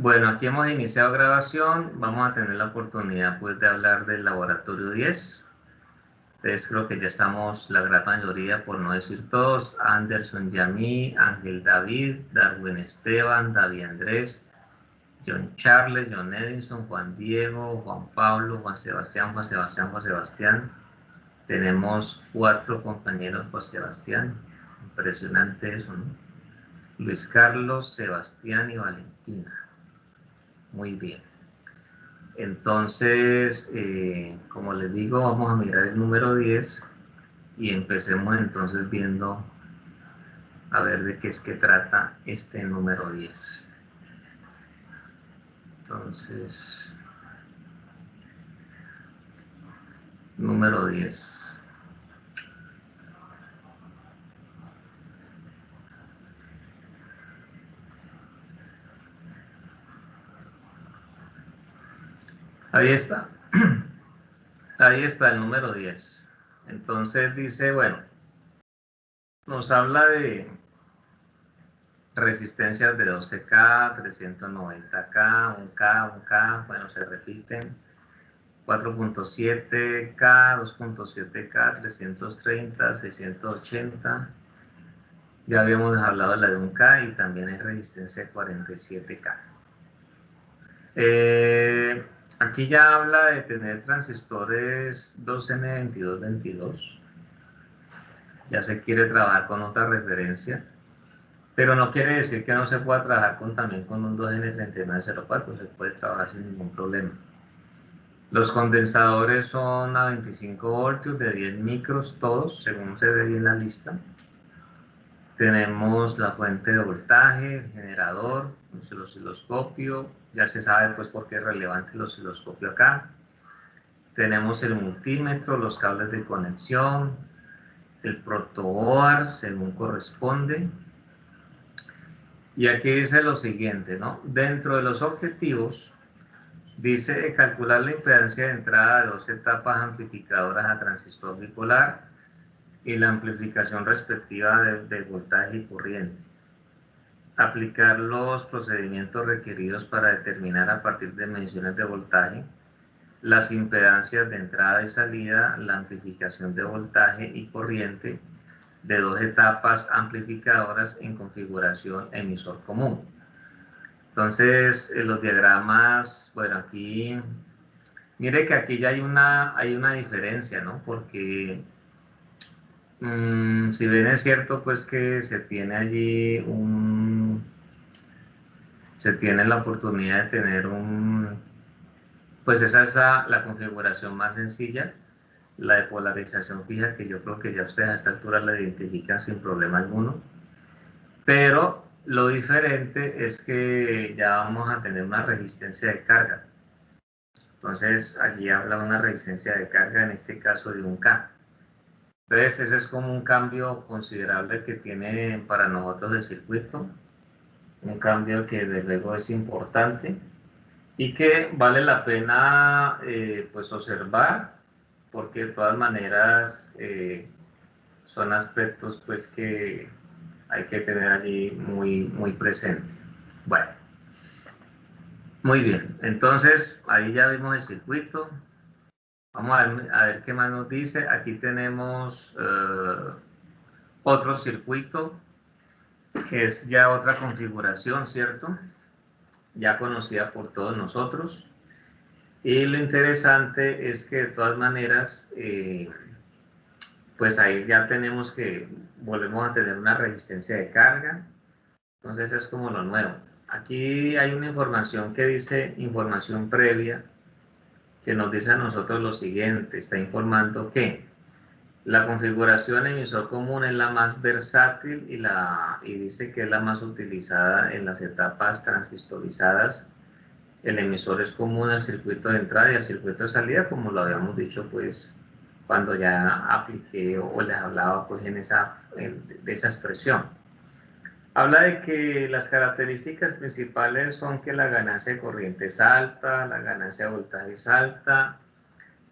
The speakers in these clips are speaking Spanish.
Bueno, aquí hemos iniciado grabación. Vamos a tener la oportunidad pues de hablar del laboratorio 10. Entonces creo que ya estamos la gran mayoría, por no decir todos: Anderson Yamí, Ángel David, Darwin Esteban, David Andrés, John Charles, John Edison, Juan Diego, Juan Pablo, Juan Sebastián, Juan Sebastián, Juan Sebastián. Tenemos 4 compañeros Juan Sebastián. Impresionante eso, ¿no? Luis Carlos, Sebastián y Valentina. Muy bien. Entonces, como les digo, vamos a mirar el número 10 y empecemos entonces viendo a ver de qué es que trata este número 10. Entonces, número 10. Ahí está. Ahí está el número 10. Entonces dice, bueno, nos habla de resistencias de 12K, 390K, 1K, bueno, se repiten. 4.7K, 2.7K, 330, 680. Ya habíamos hablado de la de 1K y también hay resistencia de 47K. Aquí ya habla de tener transistores 2N2222. Ya se quiere trabajar con otra referencia, pero no quiere decir que no se pueda trabajar también con un 2N3904. Se puede trabajar sin ningún problema. Los condensadores son a 25 voltios de 10 micros, todos, según se ve en la lista. Tenemos la fuente de voltaje, el generador, el osciloscopio. Ya se sabe pues por qué es relevante el osciloscopio acá. Tenemos el multímetro, los cables de conexión, el protoboard según corresponde. Y aquí dice lo siguiente, ¿no? Dentro de los objetivos, dice calcular la impedancia de entrada de 2 etapas amplificadoras a transistor bipolar y la amplificación respectiva de voltaje y corriente. Aplicar los procedimientos requeridos para determinar a partir de mediciones de voltaje las impedancias de entrada y salida, la amplificación de voltaje y corriente de 2 etapas amplificadoras en configuración emisor común. Entonces, los diagramas, bueno, aquí, mire que aquí ya hay una diferencia, ¿no? Porque si bien es cierto, pues que se tiene allí se tiene la oportunidad de tener pues esa es la configuración más sencilla, la de polarización fija, que yo creo que ya ustedes a esta altura la identifican sin problema alguno. Pero lo diferente es que ya vamos a tener una resistencia de carga. Entonces allí habla una resistencia de carga, en este caso de 1K. Entonces ese es como un cambio considerable que tiene para nosotros el circuito. Un cambio que desde luego es importante y que vale la pena pues observar, porque de todas maneras son aspectos pues que hay que tener allí muy presente. Bueno, muy bien, entonces ahí ya vimos el circuito. Vamos a ver qué más nos dice. Aquí tenemos otro circuito que es ya otra configuración, ¿cierto? Ya conocida por todos nosotros. Y lo interesante es que de todas maneras, pues ahí ya tenemos que, volvemos a tener una resistencia de carga. Entonces es como lo nuevo. Aquí hay una información que dice información previa, que nos dice a nosotros lo siguiente. Está informando que la configuración emisor común es la más versátil y dice que es la más utilizada en las etapas transistorizadas. El emisor es común al circuito de entrada y al circuito de salida, como lo habíamos dicho pues cuando ya apliqué o les hablaba pues de esa expresión. Habla de que las características principales son que la ganancia de corriente es alta, la ganancia de voltaje es alta,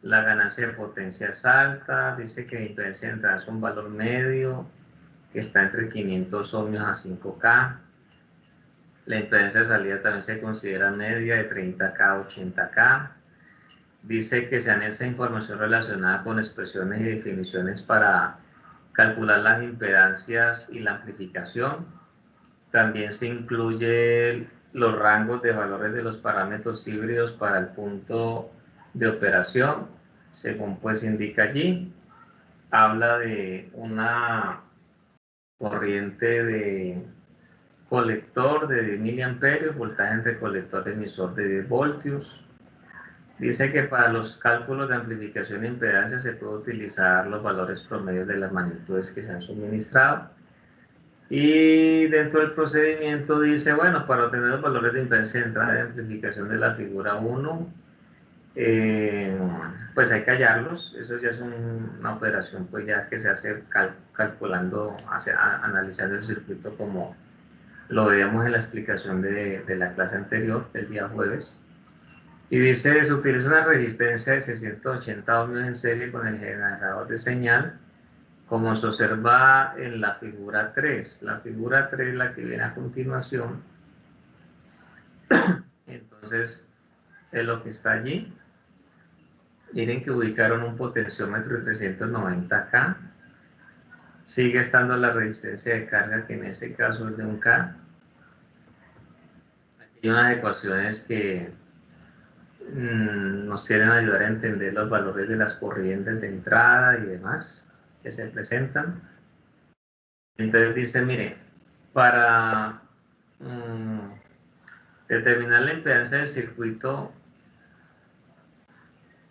la ganancia de potencia es alta. Dice que la impedancia de entrada es un valor medio que está entre 500 ohmios a 5K. La impedancia de salida también se considera media de 30K a 80K. Dice que se anexa información relacionada con expresiones y definiciones para calcular las impedancias y la amplificación. También se incluye los rangos de valores de los parámetros híbridos para el punto de operación, según pues indica allí. Habla de una corriente de colector de 10 miliamperios, voltaje entre colector emisor de 10 voltios. Dice que para los cálculos de amplificación e impedancia se puede utilizar los valores promedios de las magnitudes que se han suministrado. Y dentro del procedimiento dice, bueno, para obtener los valores de impedancia de entrada de amplificación de la figura 1, pues hay que hallarlos. Eso ya es una operación pues ya que se hace calculando, analizando el circuito como lo veíamos en la explicación de la clase anterior, del día jueves. Y dice, se utiliza una resistencia de 680 ohmios en serie con el generador de señal, como se observa en la figura 3. La figura 3, la que viene a continuación, entonces es lo que está allí. Miren que ubicaron un potenciómetro de 390K. Sigue estando la resistencia de carga, que en este caso es de 1K. Aquí hay unas ecuaciones que nos quieren ayudar a entender los valores de las corrientes de entrada y demás que se presentan. Entonces dice, mire, para determinar la impedancia del circuito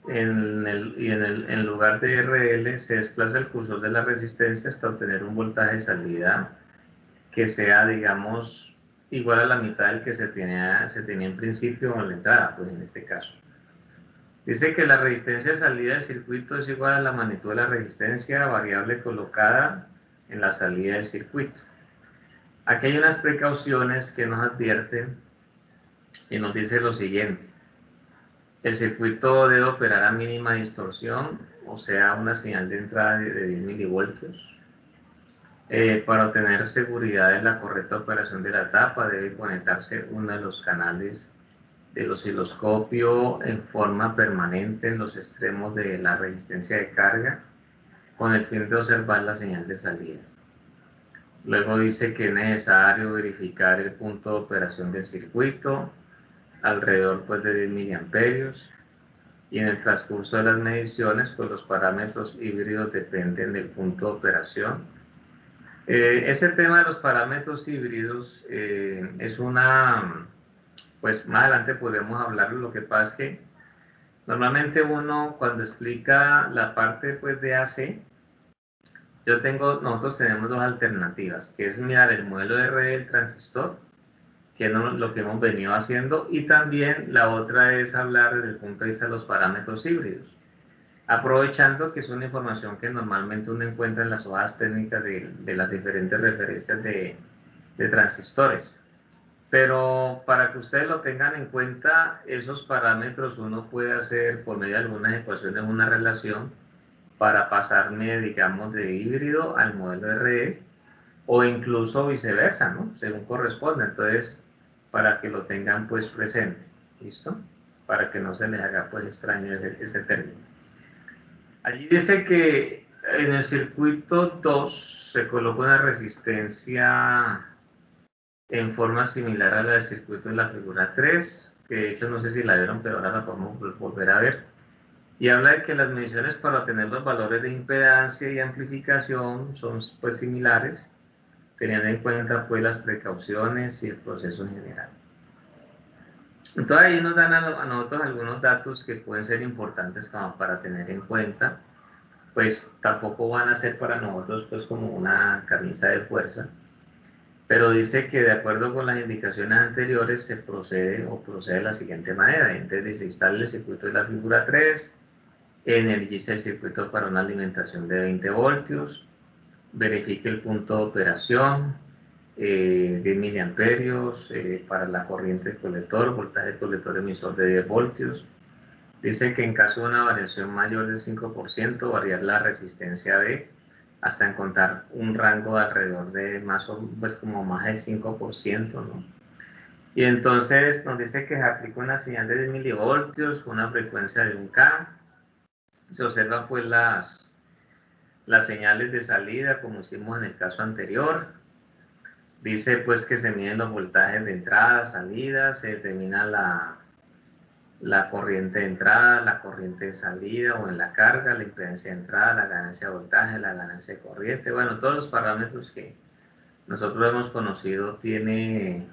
en lugar de RL se desplaza el cursor de la resistencia hasta obtener un voltaje de salida que sea, digamos, igual a la mitad del que se tenía en principio en la entrada, pues en este caso. Dice que la resistencia de salida del circuito es igual a la magnitud de la resistencia variable colocada en la salida del circuito. Aquí hay unas precauciones que nos advierten y nos dice lo siguiente. El circuito debe operar a mínima distorsión, o sea, una señal de entrada de 10 milivoltios. Para obtener seguridad de la correcta operación de la tapa, debe conectarse uno de los canales del osciloscopio en forma permanente en los extremos de la resistencia de carga, con el fin de observar la señal de salida. Luego dice que es necesario verificar el punto de operación del circuito, alrededor pues de 10 miliamperios, y en el transcurso de las mediciones pues los parámetros híbridos dependen del punto de operación. Ese tema de los parámetros híbridos es pues más adelante podremos hablarlo. Lo que pasa es que normalmente uno cuando explica la parte pues de AC, nosotros tenemos dos alternativas, que es mirar el modelo de red del transistor, que es lo que hemos venido haciendo, y también la otra es hablar desde el punto de vista de los parámetros híbridos, aprovechando que es una información que normalmente uno encuentra en las hojas técnicas de las diferentes referencias de transistores. Pero para que ustedes lo tengan en cuenta, esos parámetros uno puede hacer por medio de algunas ecuaciones una relación para pasarme, digamos, de híbrido al modelo RE, o incluso viceversa, ¿no? Según corresponda. Entonces, para que lo tengan pues presente, ¿listo? Para que no se les haga pues extraño ese término. Allí dice que en el circuito 2 se coloca una resistencia en forma similar a la del circuito en la figura 3, que de hecho no sé si la vieron, pero ahora la podemos volver a ver. Y habla de que las mediciones para obtener los valores de impedancia y amplificación son pues similares, teniendo en cuenta pues las precauciones y el proceso en general. Entonces ahí nos dan a nosotros algunos datos que pueden ser importantes como para tener en cuenta. Pues tampoco van a ser para nosotros pues como una camisa de fuerza, pero dice que de acuerdo con las indicaciones anteriores se procede de la siguiente manera. Entonces se instala el circuito de la figura 3, energiza el circuito para una alimentación de 20 voltios, verifique el punto de operación, 10 miliamperios para la corriente del colector, voltaje del colector emisor de 10 voltios. Dice que en caso de una variación mayor del 5%, variar la resistencia de hasta encontrar un rango de alrededor de más o pues como más del 5%, ¿no? Y entonces nos dice que se aplica una señal de 10 milivoltios con una frecuencia de 1K. Se observan pues las señales de salida como hicimos en el caso anterior. Dice pues que se miden los voltajes de entrada, salida, se determina la corriente de entrada, la corriente de salida o en la carga, la impedancia de entrada, la ganancia de voltaje, la ganancia de corriente. Bueno, todos los parámetros que nosotros hemos conocido tiene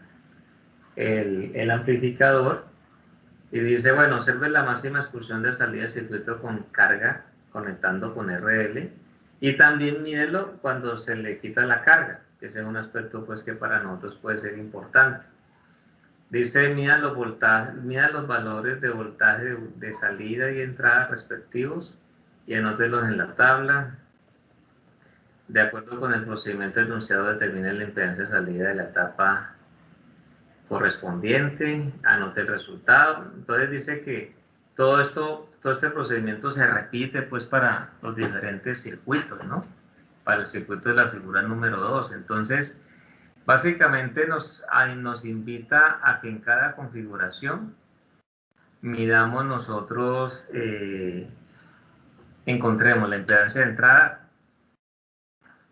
el amplificador. Y dice, bueno, observe la máxima excursión de salida del circuito con carga conectando con RL y también mídelo cuando se le quita la carga, que ese es un aspecto pues que para nosotros puede ser importante. Dice, mida los voltajes, mida los valores de voltaje de salida y entrada respectivos y anótelos en la tabla. De acuerdo con el procedimiento enunciado, determine la impedancia de salida de la etapa correspondiente, anote el resultado. Entonces dice que todo este procedimiento se repite pues para los diferentes circuitos, ¿no? Para el circuito de la figura número 2. Entonces, básicamente nos invita a que en cada configuración midamos nosotros, encontremos la impedancia de entrada,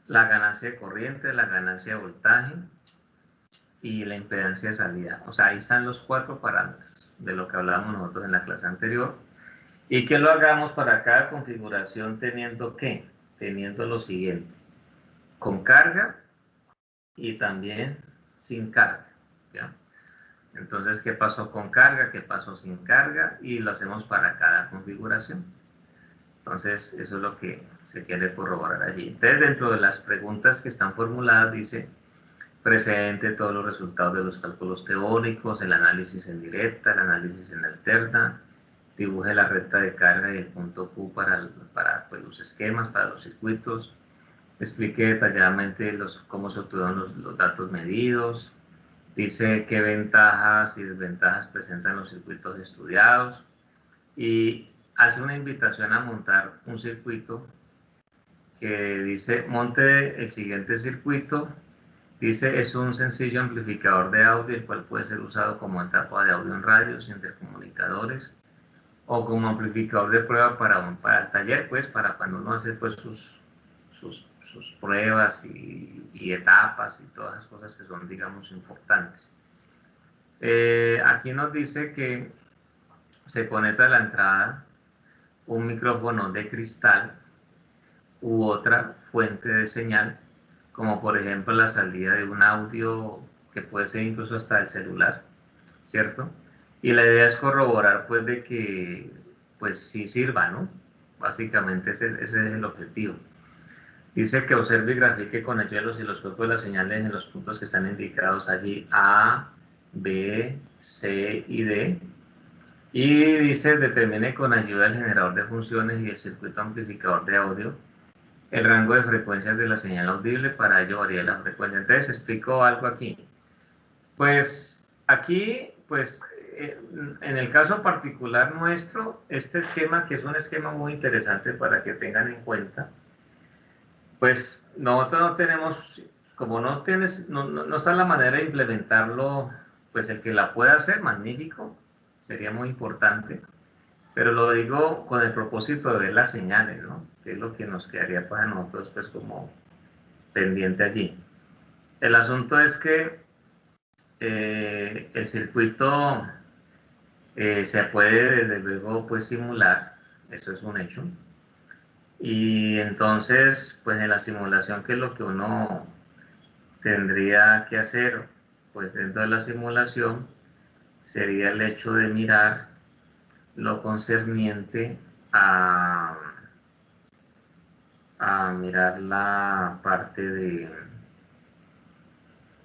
la ganancia de corriente, la ganancia de voltaje, y la impedancia de salida. O sea, ahí están los 4 parámetros de lo que hablábamos nosotros en la clase anterior. Y que lo hagamos para cada configuración teniendo ¿qué? Teniendo lo siguiente. Con carga y también sin carga. ¿Ya? Entonces, ¿qué pasó con carga? ¿Qué pasó sin carga? Y lo hacemos para cada configuración. Entonces, eso es lo que se quiere corroborar allí. Entonces, dentro de las preguntas que están formuladas, dice: presente todos los resultados de los cálculos teóricos, el análisis en directa, el análisis en alterna, dibuje la recta de carga y el punto Q para pues, los esquemas, para los circuitos, explique detalladamente cómo se obtuvieron los datos medidos, dice qué ventajas y desventajas presentan los circuitos estudiados y hace una invitación a montar un circuito que dice: monte el siguiente circuito. Dice, es un sencillo amplificador de audio, el cual puede ser usado como etapa de audio en radios, intercomunicadores, o como amplificador de prueba para el taller, pues, para cuando uno hace pues, sus pruebas y etapas y todas las cosas que son, digamos, importantes. Aquí nos dice que se conecta a la entrada un micrófono de cristal u otra fuente de señal, como por ejemplo la salida de un audio que puede ser incluso hasta el celular, ¿cierto? Y la idea es corroborar pues de que pues sí sirva, ¿no? Básicamente ese es el objetivo. Dice que observe y grafique con ayuda de los osciloscopios las señales en los puntos que están indicados allí, A, B, C y D. Y dice, determine con ayuda del generador de funciones y el circuito amplificador de audio el rango de frecuencias de la señal audible, para ello varía la frecuencia. Entonces, explico algo aquí. Pues aquí, pues en el caso particular nuestro, este esquema, que es un esquema muy interesante para que tengan en cuenta, pues nosotros no tenemos, como no está la manera de implementarlo, pues el que la pueda hacer, magnífico, sería muy importante. Pero lo digo con el propósito de ver las señales, ¿no? Que es lo que nos quedaría para nosotros, pues, como pendiente allí. El asunto es que el circuito se puede, desde luego, pues, simular, eso es un hecho. Y entonces, pues, en la simulación, ¿qué es lo que uno tendría que hacer? Pues, dentro de la simulación, sería el hecho de mirar lo concerniente a mirar la parte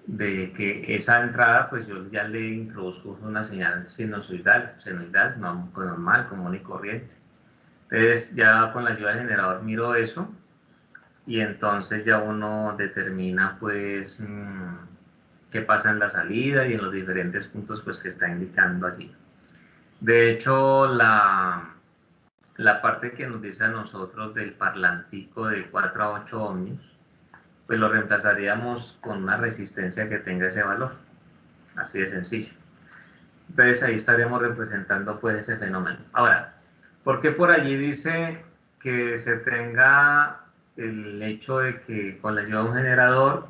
de que esa entrada, pues yo ya le introduzco una señal sinusoidal, senoidal, normal, común y corriente. Entonces ya con la ayuda del generador miro eso y entonces ya uno determina pues qué pasa en la salida y en los diferentes puntos pues que está indicando allí. De hecho, la parte que nos dice a nosotros del parlantico de 4 a 8 ohmios, pues lo reemplazaríamos con una resistencia que tenga ese valor. así de sencillo. Entonces ahí estaremos representando pues ese fenómeno. Ahora, ¿por qué por allí dice que se tenga el hecho de que con la ayuda de un generador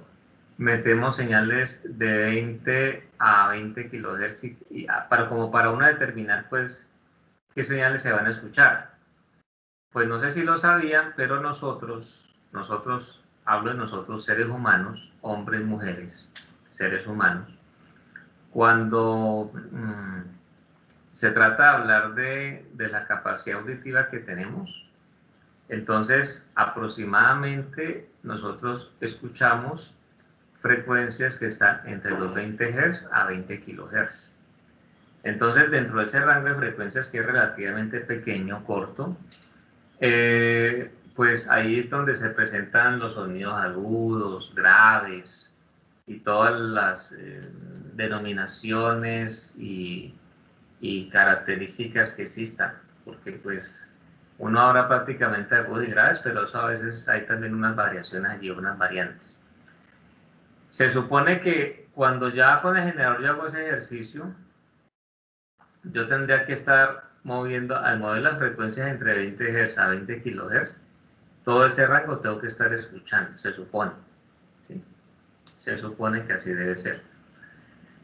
metemos señales de 20 a 20 kilohertz como para uno determinar pues qué señales se van a escuchar? Pues no sé si lo sabían, pero nosotros, hablo de nosotros seres humanos, hombres, mujeres, seres humanos, cuando se trata de hablar de la capacidad auditiva que tenemos, entonces aproximadamente nosotros escuchamos frecuencias que están entre los 20 Hz a 20 kHz. Entonces, dentro de ese rango de frecuencias que es relativamente pequeño, corto, pues ahí es donde se presentan los sonidos agudos, graves y todas las denominaciones y características que existan, porque pues uno habla prácticamente agudos y graves, pero eso a veces hay también unas variaciones allí, unas variantes. Se supone que cuando ya con el generador yo hago ese ejercicio, yo tendría que estar al mover las frecuencias entre 20 Hz a 20 kHz, todo ese rango tengo que estar escuchando, se supone. ¿Sí? Se supone que así debe ser.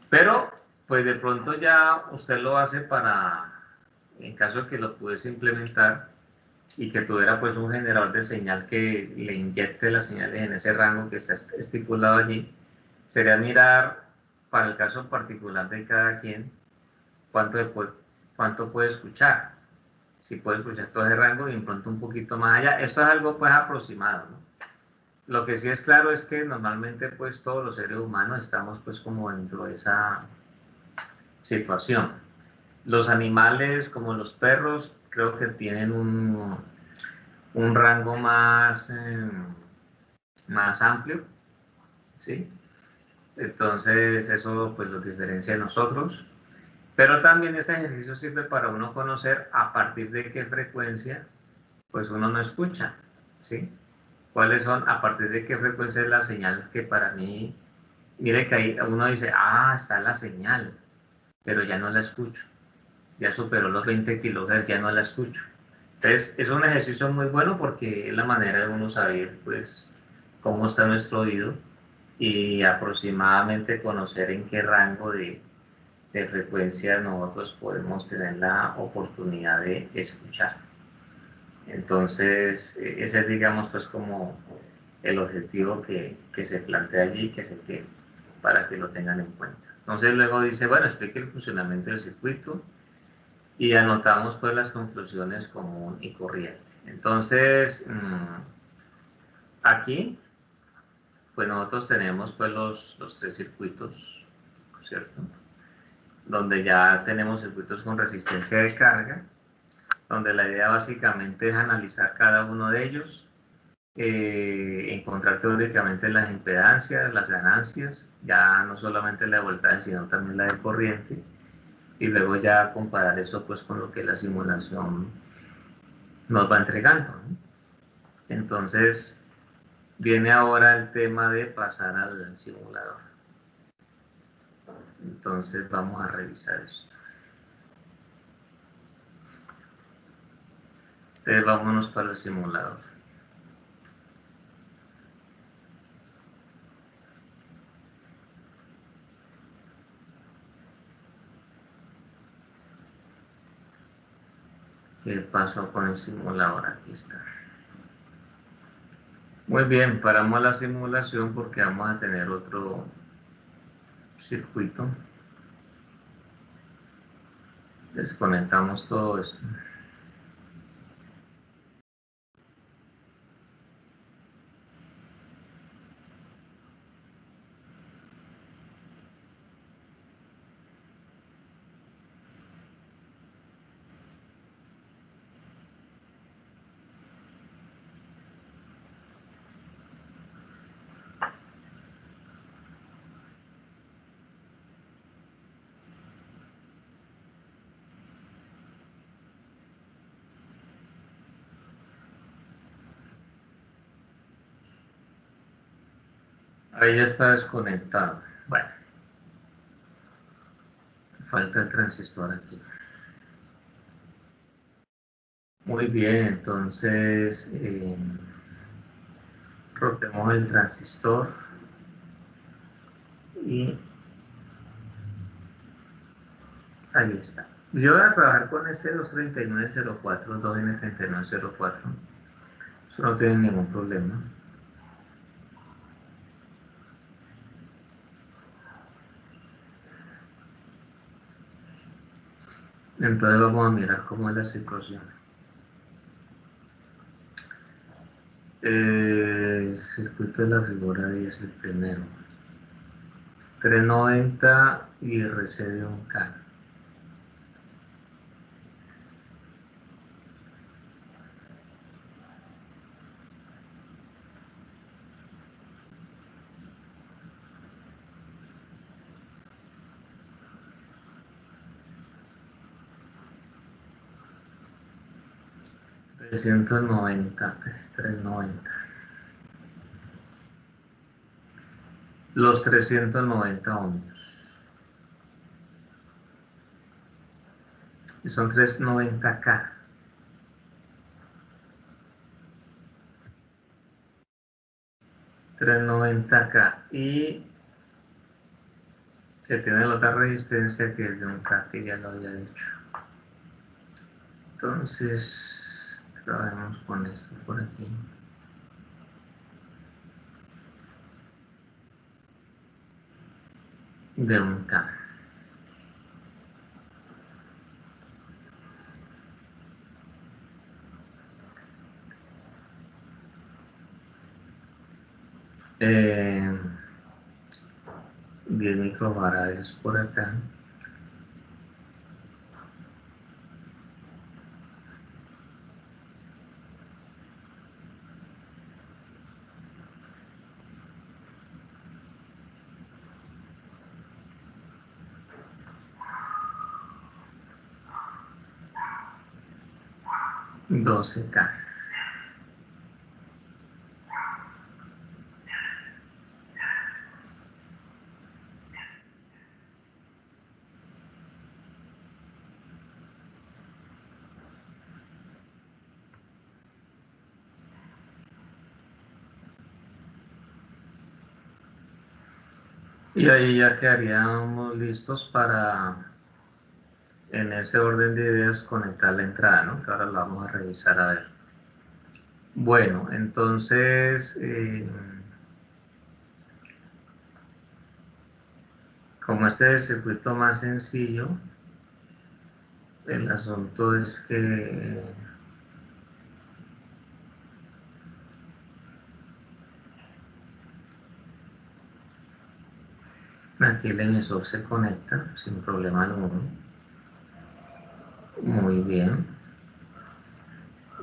Pero, pues de pronto ya usted lo hace en caso de que lo pudiese implementar y que tuviera pues un generador de señal que le inyecte las señales en ese rango que está estipulado allí, sería mirar para el caso particular de cada quien cuánto puede escuchar. Si puede escuchar todo ese rango y en pronto un poquito más allá. Esto es algo pues aproximado, ¿no? Lo que sí es claro es que normalmente pues todos los seres humanos estamos pues como dentro de esa situación. Los animales como los perros creo que tienen un rango más amplio, ¿sí? Entonces eso pues los diferencia de nosotros. Pero también este ejercicio sirve para uno conocer a partir de qué frecuencia pues uno no escucha, ¿sí? ¿Cuáles son, a partir de qué frecuencia es la señal que para mí, mire que ahí uno dice, está la señal, pero ya no la escucho, ya superó los 20 kHz, ya no la escucho. Entonces, es un ejercicio muy bueno porque es la manera de uno saber, pues, cómo está nuestro oído y aproximadamente conocer en qué rango de frecuencia nosotros podemos tener la oportunidad de escuchar. Entonces, ese es, digamos, pues como el objetivo que se plantea allí, que se tiene, para que lo tengan en cuenta. Entonces, luego dice, bueno, explique el funcionamiento del circuito y anotamos pues las conclusiones común y corriente. Entonces, aquí, pues nosotros tenemos pues los tres circuitos, ¿cierto? Donde ya tenemos circuitos con resistencia de carga, donde la idea básicamente es analizar cada uno de ellos, encontrar teóricamente las impedancias, las ganancias, ya no solamente la de voltaje, sino también la de corriente, y luego ya comparar eso pues con lo que la simulación nos va entregando, ¿no? Entonces, viene ahora el tema de pasar al simulador. Entonces, vamos a revisar esto. Entonces, vámonos para el simulador. ¿Qué pasó con el simulador? Aquí está. Muy bien, paramos la simulación porque vamos a tener otro circuito. Desconectamos todo esto. Ahí ya está desconectado. Bueno, falta el transistor aquí. Muy bien, entonces rotemos el transistor y ahí está. Yo voy a trabajar con este 23904, 2N3904. Eso no tiene ningún problema. Entonces vamos a mirar cómo es la situación. El circuito de la figura 10, el primero. 390 y RC de 1K. Trescientos noventa. Los 390 ohmios. Y son 390K. 390K. Y se tiene la otra resistencia que es de 1K, que ya lo había dicho. Entonces, trabajemos con esto por aquí. De 1K. Eh, 10 microfarads por acá. Doce K. Y ahí ya quedaríamos listos para, en ese orden de ideas, conectar la entrada, ¿no? Que ahora lo vamos a revisar a ver. Bueno, entonces, como este es el circuito más sencillo, el asunto es que aquí el emisor se conecta sin problema alguno. Muy bien.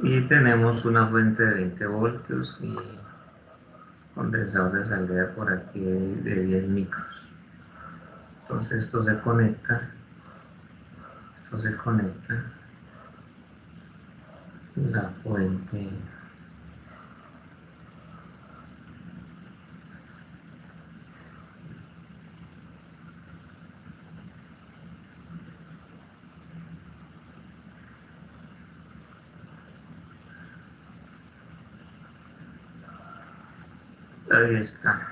Y tenemos una fuente de 20 voltios y condensador de salida por aquí de 10 micros. Entonces esto se conecta, la fuente. Ahí está.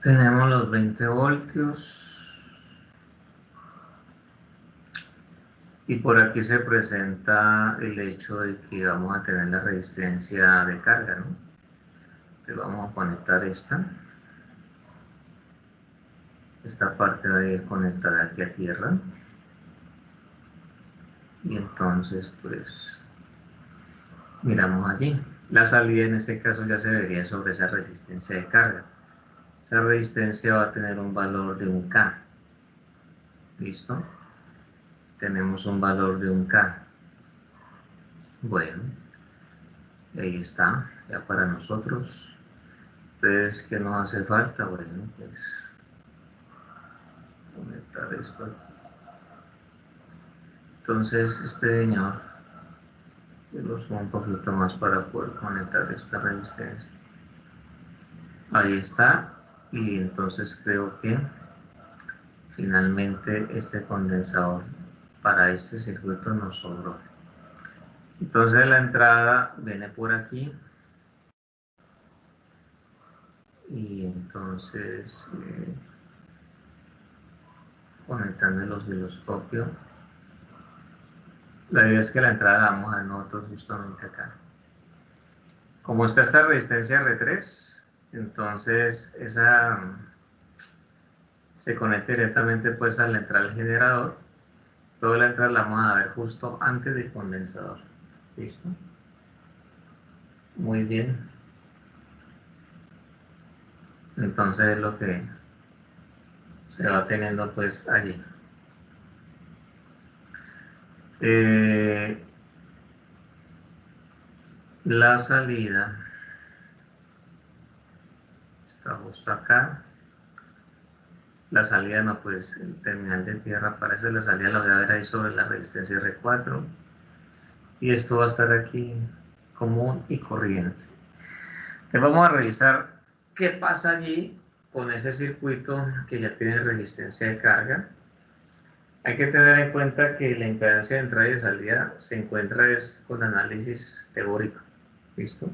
Tenemos los 20 voltios. Y por aquí se presenta el hecho de que vamos a tener la resistencia de carga, ¿no? Entonces vamos a conectar esta parte va a ir conectada aquí a tierra. Y entonces, pues, miramos allí. La salida en este caso ya se vería sobre esa resistencia de carga. Esa resistencia va a tener un valor de 1K. ¿Listo? Tenemos un valor de 1K. Bueno, ahí está, ya para nosotros. Entonces, ¿qué nos hace falta? Bueno, pues conectar esto aquí. Entonces, este señor Yo lo subo un poquito más para poder conectar esta resistencia. Ahí está. Y entonces creo que finalmente este condensador para este circuito nos sobró. Entonces la entrada viene por aquí. Y entonces conectando el osciloscopio. La idea es que la entrada la vamos a nosotros justamente acá. Como está esta resistencia R3, entonces esa se conecta directamente pues a la entrada del generador. Toda la entrada la vamos a ver justo antes del condensador. ¿Listo? Muy bien. Entonces es lo que se va teniendo pues allí. La salida está justo acá. La salida no, pues el terminal de tierra parece la salida, la voy a ver ahí sobre la resistencia R4. Y esto va a estar aquí común y corriente. Entonces vamos a revisar qué pasa allí con ese circuito que ya tiene resistencia de carga. Hay que tener en cuenta que la impedancia de entrada y de salida se encuentra con análisis teórico. ¿Listo?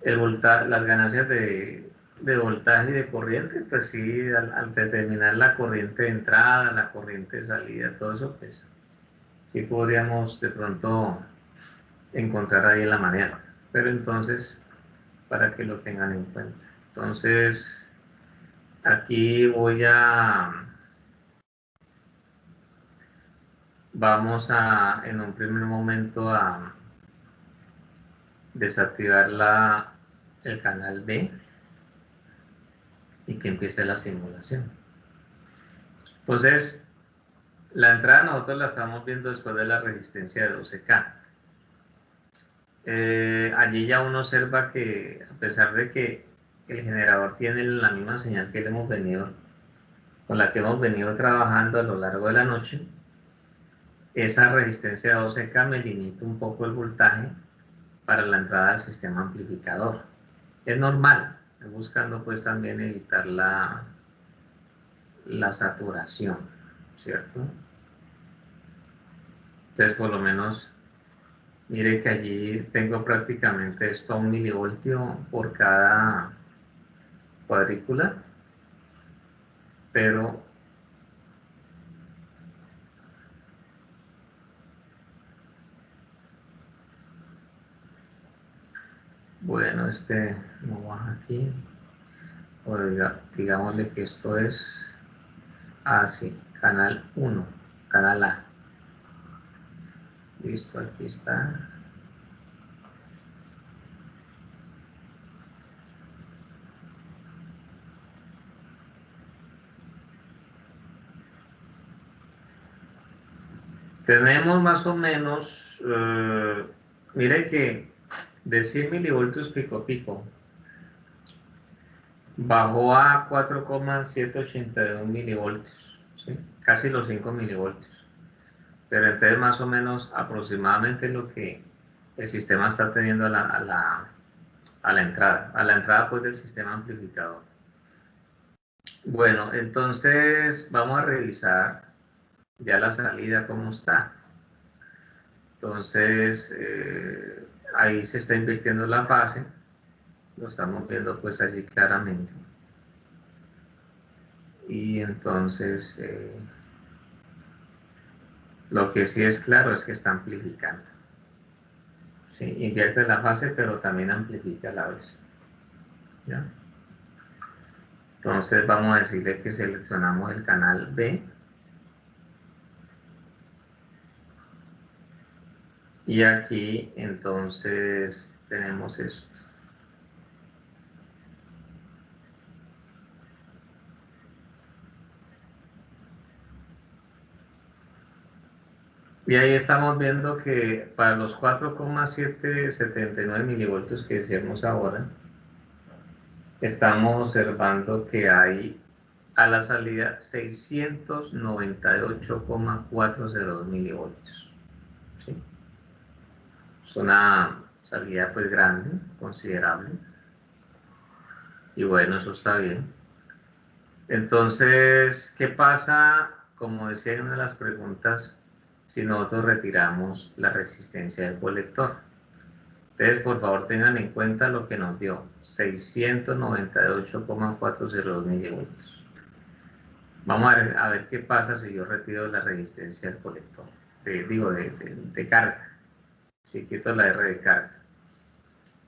Las ganancias de voltaje y de corriente, pues sí, al determinar la corriente de entrada, la corriente de salida, todo eso, pues sí podríamos de pronto encontrar ahí la manera. Pero entonces, para que lo tengan en cuenta. Entonces, aquí vamos en un primer momento a desactivar el canal B y que empiece la simulación. Entonces, la entrada nosotros la estamos viendo después de la resistencia de 12K. Allí ya uno observa que a pesar de que el generador tiene la misma señal que con la que hemos venido trabajando a lo largo de la noche, esa resistencia de 12K me limita un poco el voltaje para la entrada del sistema amplificador. Es normal, buscando pues también evitar la saturación, ¿cierto? Entonces por lo menos, mire que allí tengo prácticamente esto a 1 milivoltio por cada cuadrícula, pero bueno, no baja aquí, o digámosle que esto es así, canal 1, canal A. Listo, aquí está. Tenemos más o menos, mire que de 100 milivoltios pico a pico, bajó a 4,782 milivoltios, ¿sí? Casi los 5 milivoltios. Pero entonces más o menos aproximadamente lo que el sistema está teniendo a la entrada pues del sistema amplificador. Bueno, entonces vamos a revisar ya la salida cómo está. Entonces ahí se está invirtiendo la fase, lo estamos viendo pues allí claramente. Y entonces lo que sí es claro es que está amplificando. ¿Sí? Invierte la fase pero también amplifica a la vez. ¿Ya? Entonces vamos a decirle que seleccionamos el canal B y aquí entonces tenemos esto. Y ahí estamos viendo que para los 4,779 milivoltios que decíamos ahora, estamos observando que hay a la salida 698,402 milivoltios. ¿Sí? Es una salida pues grande, considerable. Y bueno, eso está bien. Entonces, ¿qué pasa? Como decía en una de las preguntas, si nosotros retiramos la resistencia del colector. Entonces, por favor, tengan en cuenta lo que nos dio, 698,402 milivoltios. Vamos a ver qué pasa si yo retiro la resistencia del colector, de carga, si quito la R de carga.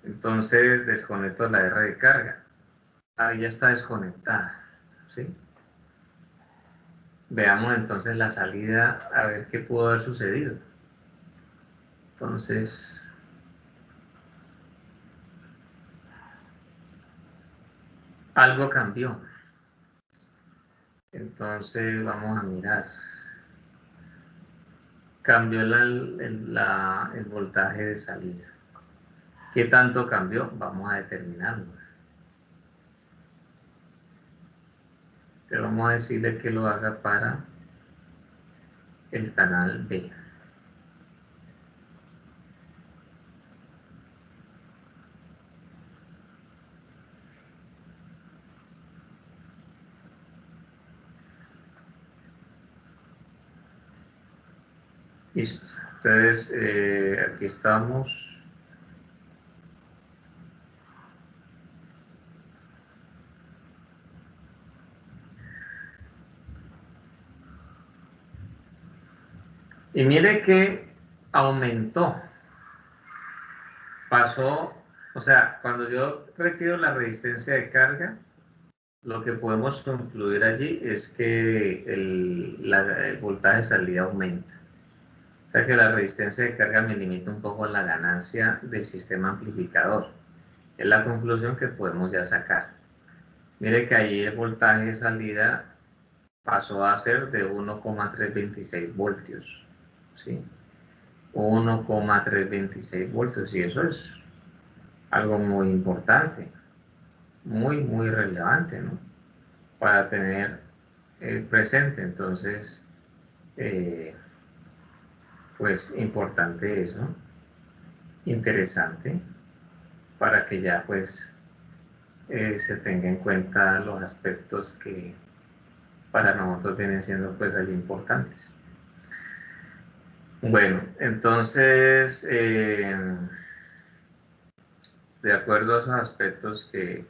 Entonces, desconecto la R de carga. Ahí ya está desconectada, ¿sí? Veamos entonces la salida, a ver qué pudo haber sucedido. Entonces, algo cambió. Entonces, vamos a mirar. Cambió el voltaje de salida. ¿Qué tanto cambió? Vamos a determinarlo. Pero vamos a decirle que lo haga para el canal B. Listo. Entonces, aquí estamos. Y mire que aumentó. Pasó, o sea, cuando yo retiro la resistencia de carga, lo que podemos concluir allí es que el voltaje de salida aumenta. O sea que la resistencia de carga me limita un poco la ganancia del sistema amplificador. Es la conclusión que podemos ya sacar. Mire que ahí el voltaje de salida pasó a ser de 1,326 voltios. ¿Sí? 1,326 voltios. Y eso es algo muy importante, muy, muy relevante, ¿no? Para tener presente. Entonces, pues importante eso, interesante, para que ya pues se tenga en cuenta los aspectos que para nosotros vienen siendo pues allí importantes. Bueno, entonces, de acuerdo a esos aspectos que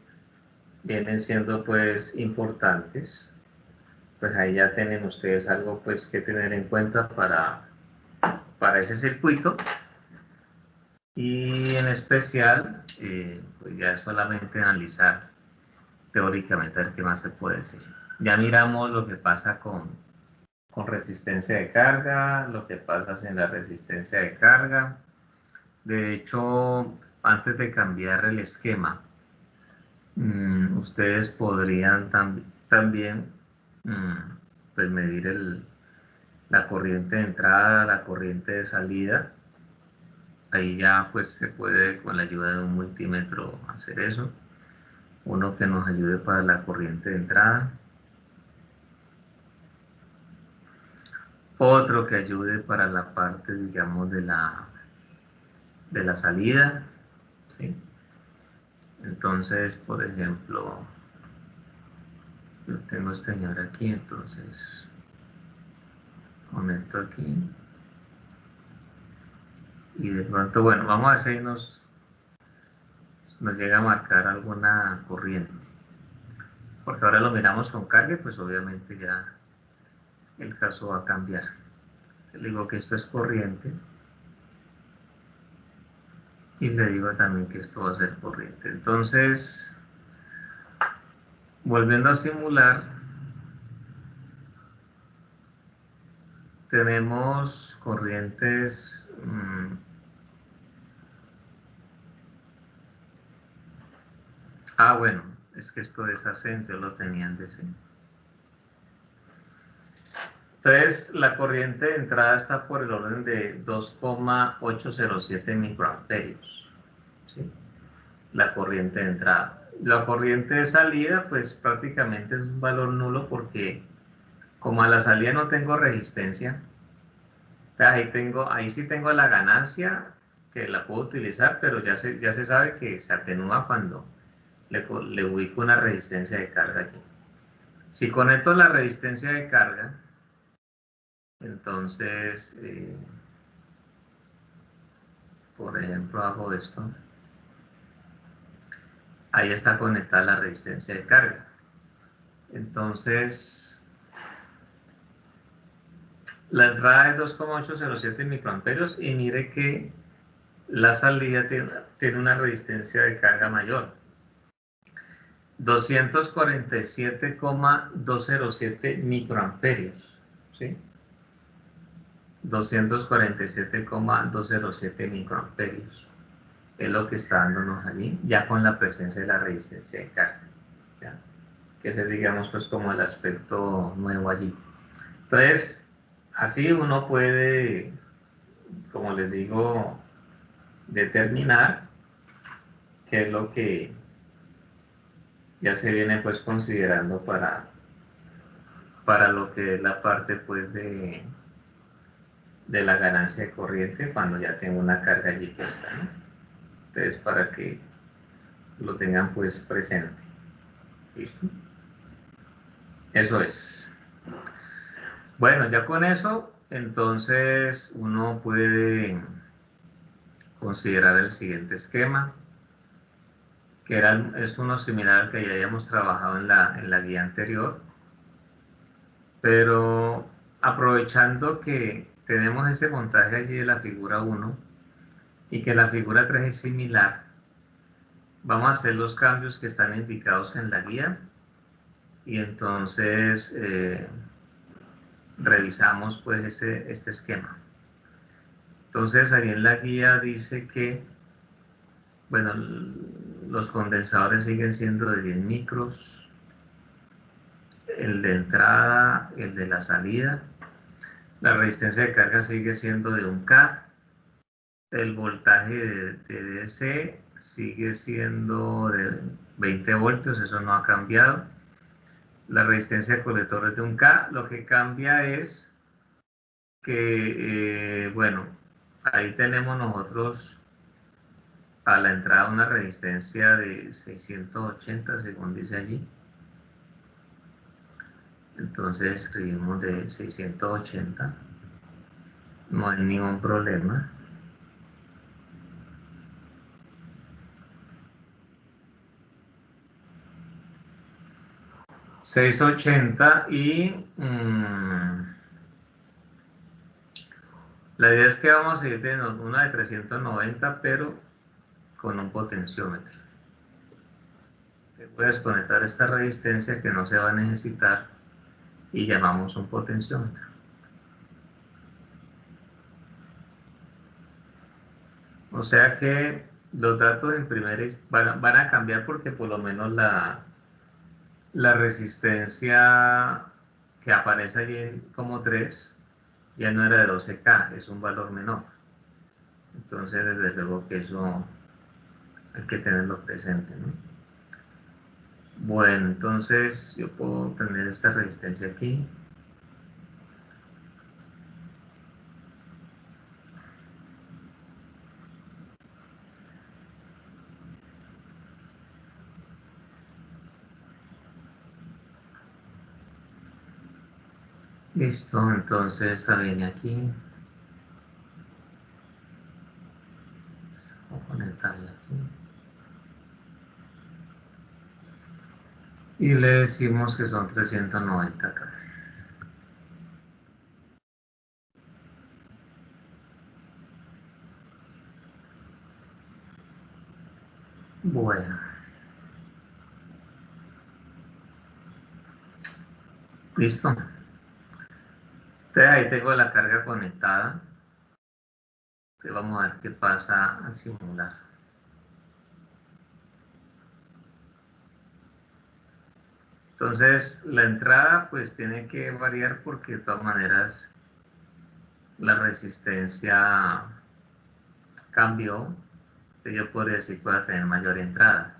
vienen siendo pues importantes, pues ahí ya tienen ustedes algo pues que tener en cuenta para ese circuito. Y en especial, pues ya es solamente analizar teóricamente a ver qué más se puede decir. Ya miramos lo que pasa con resistencia de carga, lo que pasa sin la resistencia de carga. De hecho, antes de cambiar el esquema, ustedes podrían también pues medir la corriente de entrada, la corriente de salida. Ahí ya pues se puede con la ayuda de un multímetro hacer eso. Uno que nos ayude para la corriente de entrada. Otro que ayude para la parte, digamos, de la salida. ¿Sí? Entonces, por ejemplo, yo tengo este señor aquí, entonces conecto aquí. Y de pronto, bueno, vamos a ver si nos llega a marcar alguna corriente. Porque ahora lo miramos con carga, pues obviamente ya el caso va a cambiar. Le digo que esto es corriente. Y le digo también que esto va a ser corriente. Entonces, volviendo a simular, tenemos corrientes bueno, es que esto es AC, yo lo tenía en DC. Entonces, la corriente de entrada está por el orden de 2,807 microamperios. ¿Sí? La corriente de entrada. La corriente de salida, pues prácticamente es un valor nulo porque como a la salida no tengo resistencia, ahí sí tengo la ganancia, que la puedo utilizar, pero ya se sabe que se atenúa cuando le ubico una resistencia de carga allí. Si conecto la resistencia de carga, entonces, por ejemplo, hago esto. Ahí está conectada la resistencia de carga. Entonces, la entrada es 2,807 microamperios y mire que la salida tiene una resistencia de carga mayor. 247,207 microamperios. ¿Sí? 247,207 microamperios. Es lo que está dándonos allí, ya con la presencia de la resistencia de carga. ¿Ya? Que ese, digamos, pues como el aspecto nuevo allí. Entonces, así uno puede, como les digo, determinar qué es lo que ya se viene pues considerando para lo que es la parte pues de la ganancia de corriente cuando ya tengo una carga allí puesta, ¿no? Entonces, para que lo tengan pues presente. ¿Listo? Eso es. Bueno, ya con eso, entonces uno puede considerar el siguiente esquema, que es uno similar al que ya hayamos trabajado en la guía anterior, pero aprovechando que tenemos ese montaje allí de la figura 1 y que la figura 3 es similar, vamos a hacer los cambios que están indicados en la guía y entonces revisamos pues este esquema. Entonces ahí en la guía dice que, bueno, los condensadores siguen siendo de 10 micros, el de entrada, el de la salida, la resistencia de carga sigue siendo de 1K, el voltaje de DC sigue siendo de 20 voltios, eso no ha cambiado, la resistencia de colector es de 1K, lo que cambia es que, bueno, ahí tenemos nosotros a la entrada una resistencia de 680 según dice allí. Entonces escribimos de 680, no hay ningún problema. $680 y la idea es que vamos a ir de una de 390 pero con un potenciómetro. Voy a desconectar esta resistencia que no se va a necesitar y llamamos un potenciómetro. O sea que los datos en primera van a cambiar porque por lo menos la resistencia que aparece allí como 3 ya no era de 12K, es un valor menor. Entonces, desde luego que eso hay que tenerlo presente, ¿no? Bueno, entonces yo puedo tener esta resistencia aquí. Listo, entonces esta viene aquí. Vamos a conectarla aquí. Y le decimos que son 390 acá. Bueno. Listo. Entonces ahí tengo la carga conectada. Entonces vamos a ver qué pasa al simular. Entonces la entrada pues tiene que variar porque de todas maneras la resistencia cambió. Yo podría decir que pueda tener mayor entrada.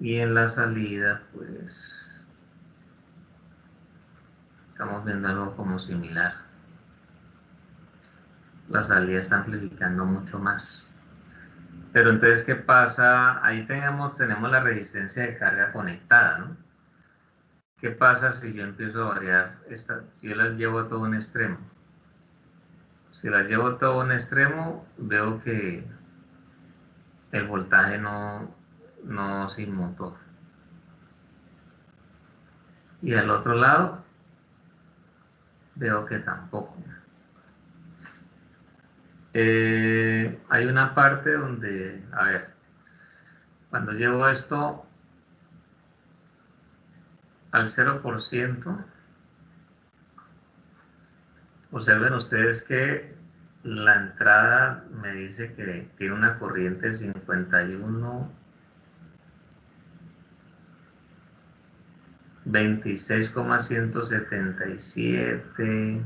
Y en la salida pues estamos viendo algo como similar. la salida está amplificando mucho más. Pero entonces, ¿qué pasa? Ahí tenemos la resistencia de carga conectada, ¿no? ¿Qué pasa si yo empiezo a variar si yo las llevo a todo un extremo? Si las llevo a todo un extremo, veo que el voltaje no se inmutó. Y al otro lado, veo que tampoco. Hay una parte donde, a ver, cuando llevo esto al 0%, observen ustedes que la entrada me dice que tiene una corriente 51, 26,177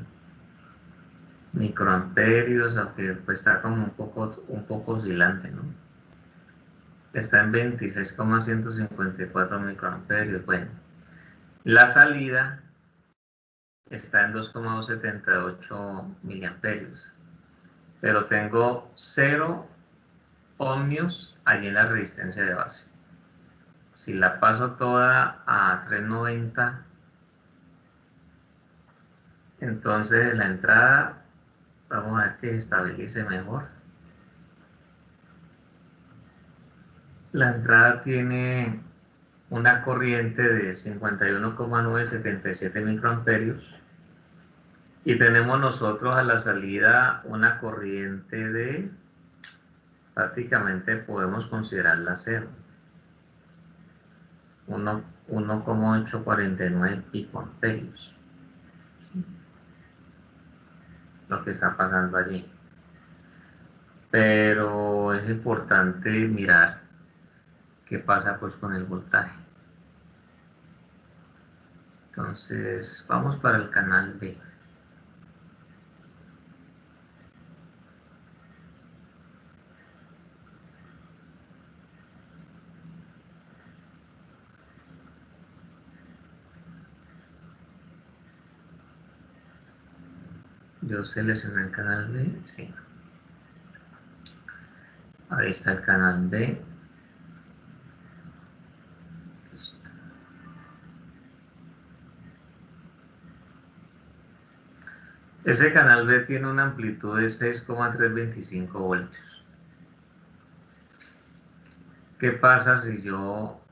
microamperios, aunque pues está como un poco oscilante, ¿no? Está en 26,154 microamperios. Bueno, la salida está en 2,278 miliamperios, pero tengo 0 ohmios allí en la resistencia de base. Si la paso toda a 390, entonces la entrada, vamos a ver que se estabilice mejor. La entrada tiene una corriente de 51,977 microamperios y tenemos nosotros a la salida una corriente de, prácticamente podemos considerarla cero, 1,849 picoamperios, lo que está pasando allí. Pero es importante mirar qué pasa pues con el voltaje. Entonces vamos para el canal B. Yo seleccioné el canal B, sí. Ahí está el canal B. Listo. Ese canal B tiene una amplitud de 6,325 voltios. ¿Qué pasa si yo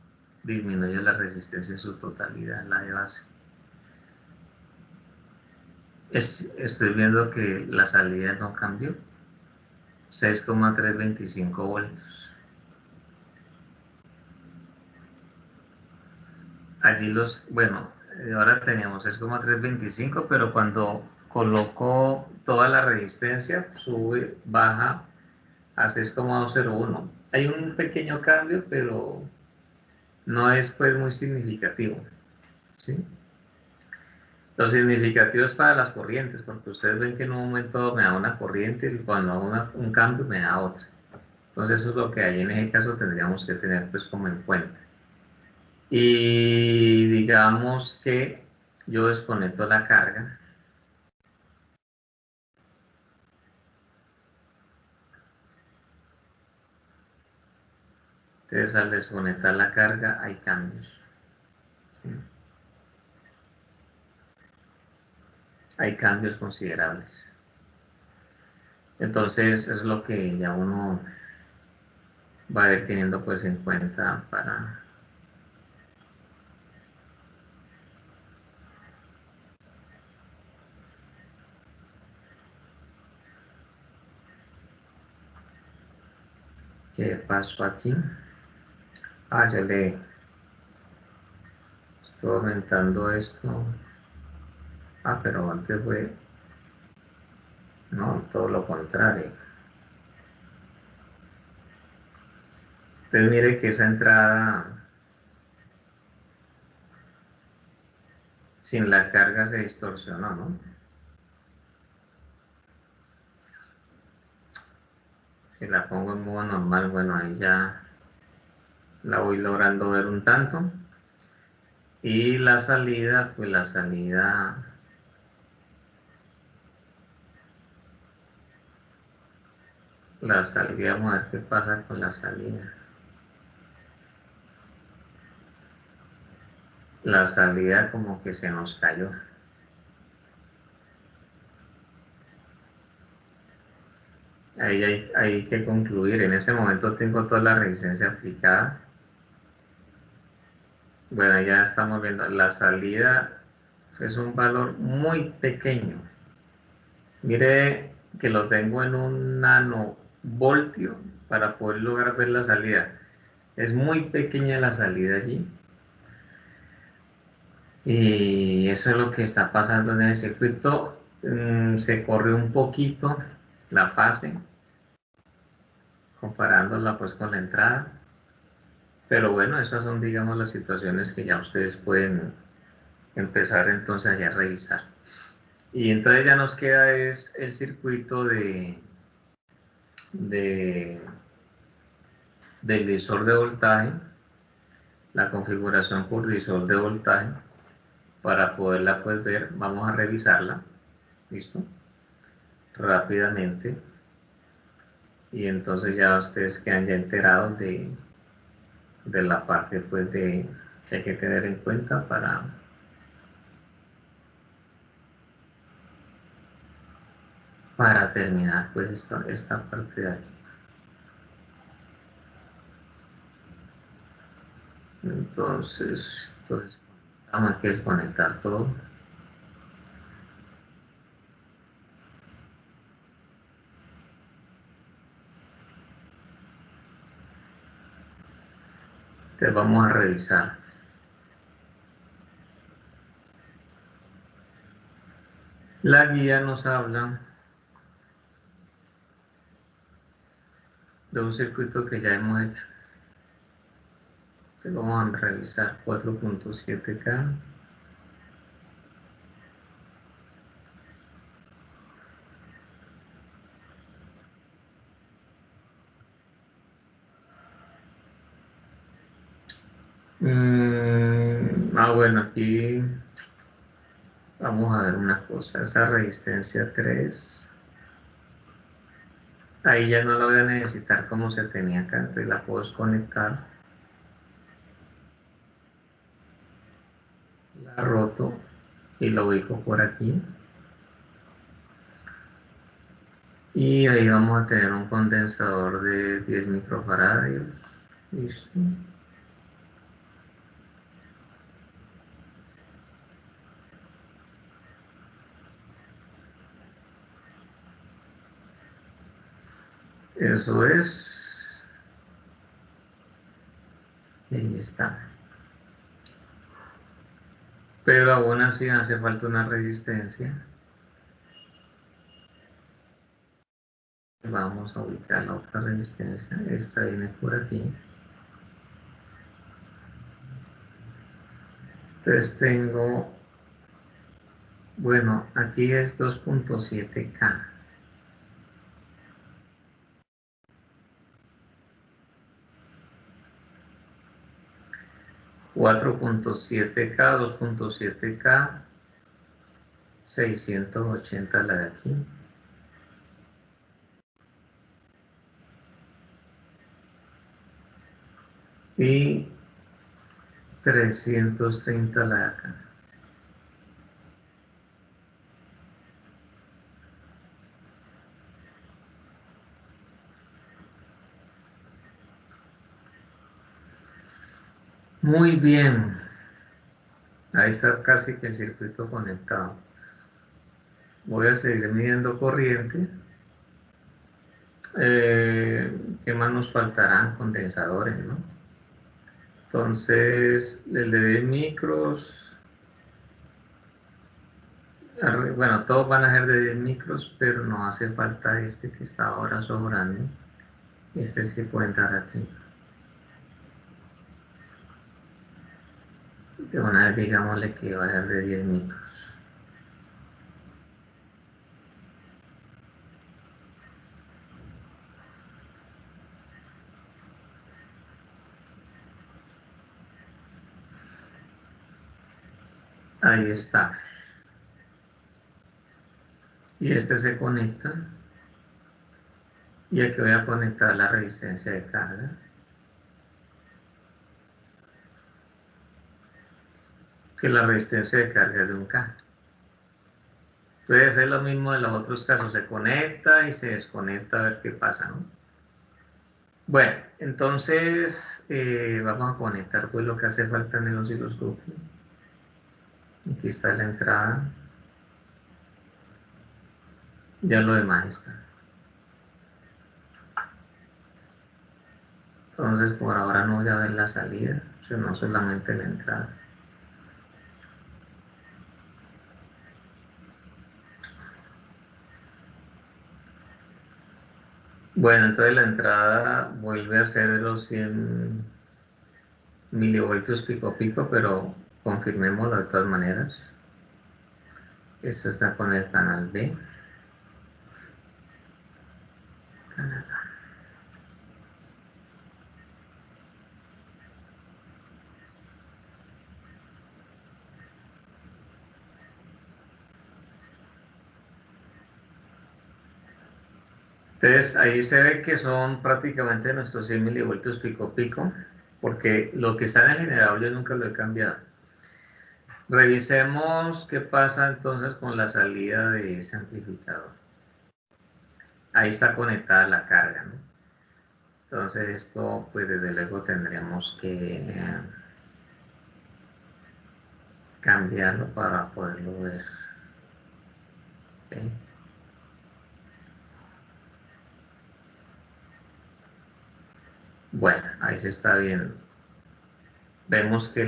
disminuyo la resistencia en su totalidad, la de base? Estoy viendo que la salida no cambió. 6,325 voltios. Allí bueno, ahora teníamos 6,325, pero cuando coloco toda la resistencia, sube, baja a 6,201. Hay un pequeño cambio, pero no es pues muy significativo, ¿sí? Lo significativo es para las corrientes, porque ustedes ven que en un momento me da una corriente y cuando hago un cambio me da otra. Entonces eso es lo que ahí en ese caso tendríamos que tener pues como en cuenta. Y digamos que yo desconecto la carga. Entonces al desconectar la carga hay cambios, ¿sí? Hay cambios considerables. Entonces es lo que ya uno va a ir teniendo pues en cuenta para qué pasó aquí. Yo le estoy aumentando esto. Pero antes fue, no, todo lo contrario. Entonces mire que esa entrada sin la carga se distorsionó, ¿no? Si la pongo en modo normal, bueno, ahí ya la voy logrando ver un tanto. Y la salida, pues la salida La salida, vamos a ver qué pasa con la salida. La salida como que se nos cayó. Ahí hay que concluir. En ese momento tengo toda la resistencia aplicada. Bueno, ya estamos viendo. La salida es un valor muy pequeño. Mire que lo tengo en un nanovoltio para poder lograr ver la salida. Es muy pequeña la salida allí. Y eso es lo que está pasando en el circuito. Se corre un poquito la fase, comparándola pues con la entrada. Pero bueno, esas son, digamos, las situaciones que ya ustedes pueden empezar entonces ya a revisar. Y entonces ya nos queda es el circuito de, del divisor de voltaje, la configuración por divisor de voltaje, para poderla pues ver. Vamos a revisarla, ¿listo? Rápidamente. Y entonces ya ustedes quedan ya enterados de la parte pues de que hay que tener en cuenta para terminar pues esta parte de aquí. Entonces vamos a desconectar todo. Entonces vamos a revisar. La guía nos habla de un circuito que ya hemos hecho. Entonces vamos a revisar 4.7K. Bueno, aquí vamos a ver una cosa. Esa resistencia 3, ahí ya no la voy a necesitar como se tenía acá, entonces la puedo desconectar. La roto y lo ubico por aquí. Y ahí vamos a tener un condensador de 10 microfaradios. Listo. Eso es. Y ahí está. Pero aún así hace falta una resistencia. Vamos a ubicar la otra resistencia. Esta viene por aquí. Entonces tengo, bueno, aquí es 2.7K. 4.7K, 2.7K, 680 la de aquí. Y 330 la de acá. Muy bien. Ahí está casi que el circuito conectado. Voy a seguir midiendo corriente. ¿Qué más nos faltarán? Condensadores, ¿no? Entonces, el de 10 micros, bueno, todos van a ser de 10 micros, pero no hace falta este que está ahora sobrando. Este sí puede entrar aquí. De una vez digámosle que va a ser de 10 micros. Ahí está. Y este se conecta Y aquí voy a conectar la resistencia de carga. Que la resistencia de carga es de 1K. Puede ser lo mismo en los otros casos, se conecta y se desconecta a ver qué pasa, ¿no? Bueno, entonces vamos a conectar pues lo que hace falta en el osciloscopio. Aquí está la entrada. Ya lo demás está. Entonces por ahora no voy a ver la salida, sino solamente la entrada. Bueno, entonces la entrada vuelve a ser de los 100 milivoltios pico a pico, pero confirmémoslo de todas maneras. Esto está con el canal B. Canal A. Entonces ahí se ve que son prácticamente nuestros 100 milivoltios pico a pico, porque lo que está en el generador yo nunca lo he cambiado. Revisemos qué pasa entonces con la salida de ese amplificador. Ahí está conectada la carga, ¿no? Entonces esto pues desde luego tendríamos que cambiarlo para poderlo ver. ¿Okay? Bueno, ahí se está viendo. Vemos que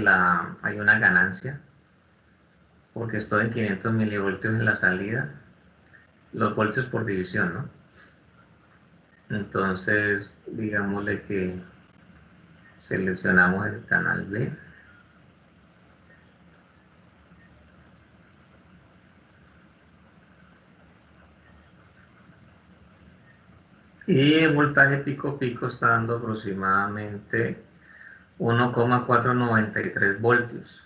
hay una ganancia porque estoy en 500 milivoltios en la salida, los voltios por división, ¿no? Entonces, digámosle que seleccionamos el canal B. Y el voltaje pico pico está dando aproximadamente 1,493 voltios.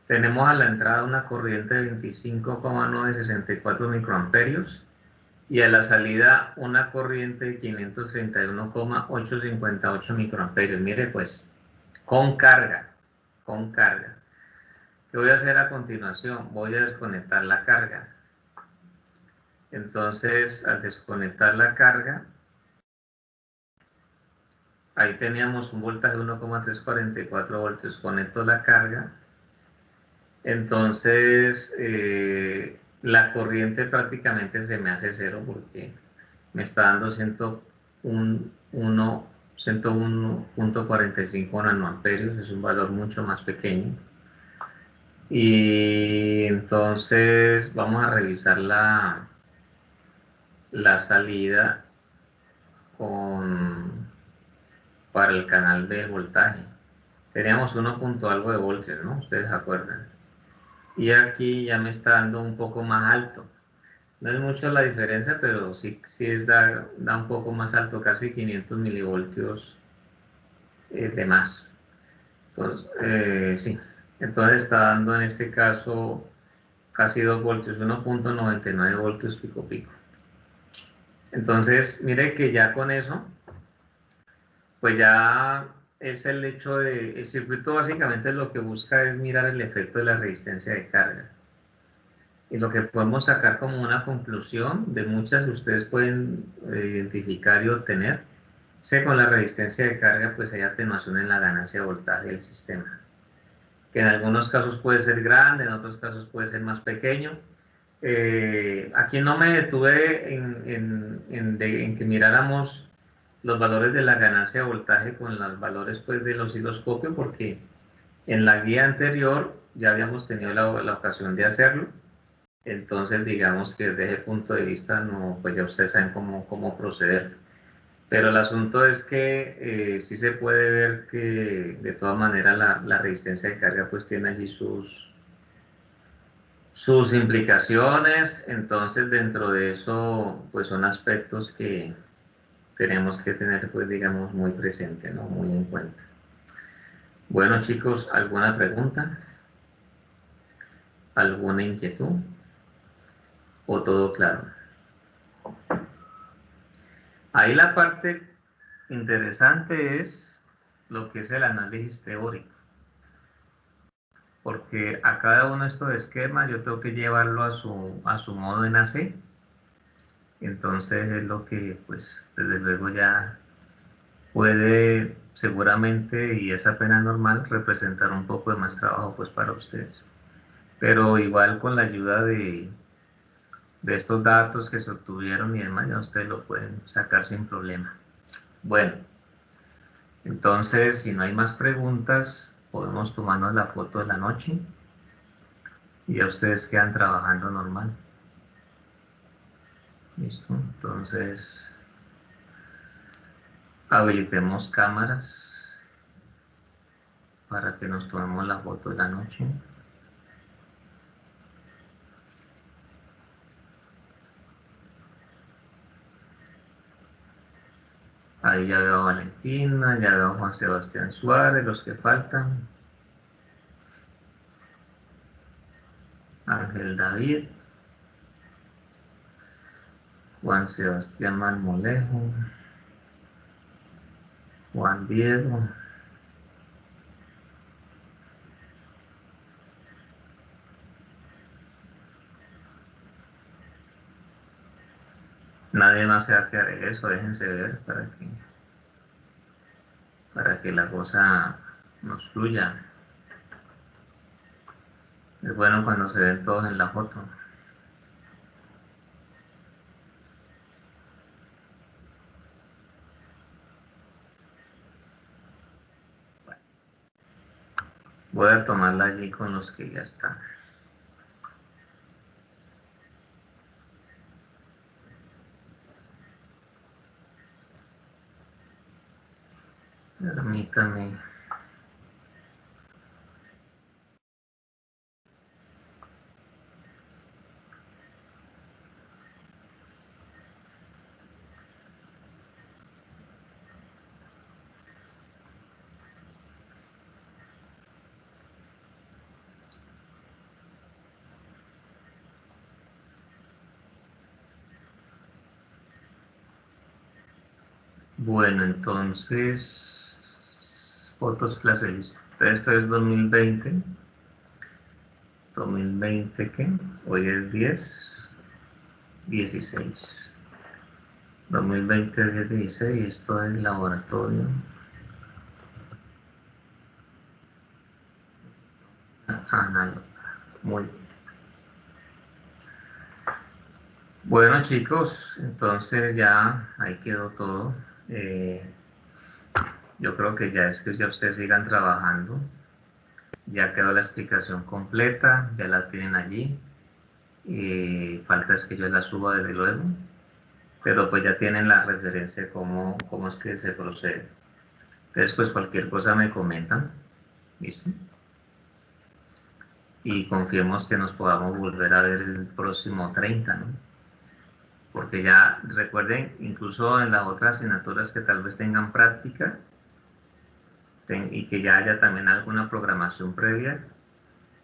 Tenemos a la entrada una corriente de 25,964 microamperios y a la salida una corriente de 531,858 microamperios. Mire pues, con carga, con carga. ¿Qué voy a hacer a continuación? Voy a desconectar la carga. Entonces, al desconectar la carga, ahí teníamos un voltaje de 1,344 voltios. Conecto la carga. Entonces, la corriente prácticamente se me hace cero porque me está dando 101,45 nanoamperios, es un valor mucho más pequeño. Y entonces vamos a revisar la salida para el canal B voltaje. Teníamos 1 punto algo de voltios, ¿no? Ustedes se acuerdan. Y aquí ya me está dando un poco más alto. No es mucho la diferencia, pero sí da un poco más alto, casi 500 milivoltios de más. Entonces, sí. Entonces está dando en este caso casi 2 voltios, 1,99 voltios pico pico. Entonces, mire que ya con eso, pues ya es el hecho de, el circuito básicamente lo que busca es mirar el efecto de la resistencia de carga. Y lo que podemos sacar como una conclusión de muchas que ustedes pueden identificar y obtener, es que con la resistencia de carga pues hay atenuación en la ganancia de voltaje del sistema, que en algunos casos puede ser grande, en otros casos puede ser más pequeño. Aquí no me detuve en que miráramos los valores de la ganancia de voltaje con los valores pues del osciloscopio, porque en la guía anterior ya habíamos tenido la ocasión de hacerlo. Entonces, digamos que desde ese punto de vista, no, pues ya ustedes saben cómo proceder. Pero el asunto es que sí se puede ver que de todas maneras la resistencia de carga pues tiene allí sus implicaciones. Entonces, dentro de eso, pues son aspectos que tenemos que tener, pues digamos, muy presente, ¿no? Muy en cuenta. Bueno, chicos, ¿alguna pregunta? ¿Alguna inquietud? ¿O todo claro? Ahí la parte interesante es lo que es el análisis teórico, porque a cada uno de estos esquemas yo tengo que llevarlo a su modo en AC. Entonces es lo que, pues, desde luego ya puede seguramente, y es apenas normal, representar un poco de más trabajo pues para ustedes. Pero igual con la ayuda de estos datos que se obtuvieron y demás, ya ustedes lo pueden sacar sin problema. Bueno, entonces si no hay más preguntas, podemos tomarnos la foto de la noche y ya ustedes quedan trabajando normal. Listo, entonces habilitemos cámaras para que nos tomemos la foto de la noche. Ahí ya veo a Valentina, ya veo a Juan Sebastián Suárez, los que faltan. Ángel David, Juan Sebastián Marmolejo, Juan Diego. Nadie más se va a quedar en eso, déjense ver para que la cosa nos fluya. Es bueno cuando se ven todos en la foto. Voy a tomarla allí con los que ya están. Permítame. Bueno, entonces, fotos clase listo. Esto es 2020. 2020, ¿qué? Hoy es 16. 2020, 16, esto es laboratorio. Análogo. Muy bien. Bueno, chicos, entonces ya ahí quedó todo. Yo creo que ya es que ya ustedes sigan trabajando. Ya quedó la explicación completa, ya la tienen allí. Falta es que yo la suba desde luego, pero pues ya tienen la referencia de cómo es que se procede. Entonces, pues cualquier cosa me comentan, ¿listo? Y confiemos que nos podamos volver a ver el próximo 30, ¿no? Porque ya recuerden, incluso en las otras asignaturas que tal vez tengan práctica y que ya haya también alguna programación previa,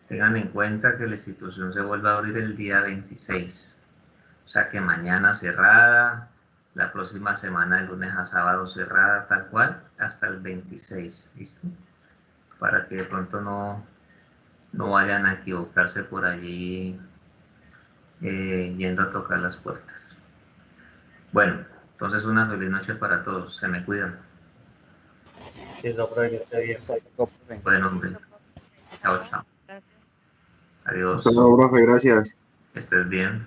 tengan en cuenta que la institución se vuelve a abrir el día 26. O sea que mañana cerrada, la próxima semana de lunes a sábado cerrada, tal cual, hasta el 26, ¿listo? Para que de pronto no vayan a equivocarse por allí yendo a tocar las puertas. Bueno, entonces una feliz noche para todos, se me cuidan. Listo, profe, que esté bien. Bueno, hombre, chao, chao. Gracias. Adiós, Hasta luego, profe, gracias. que estés bien.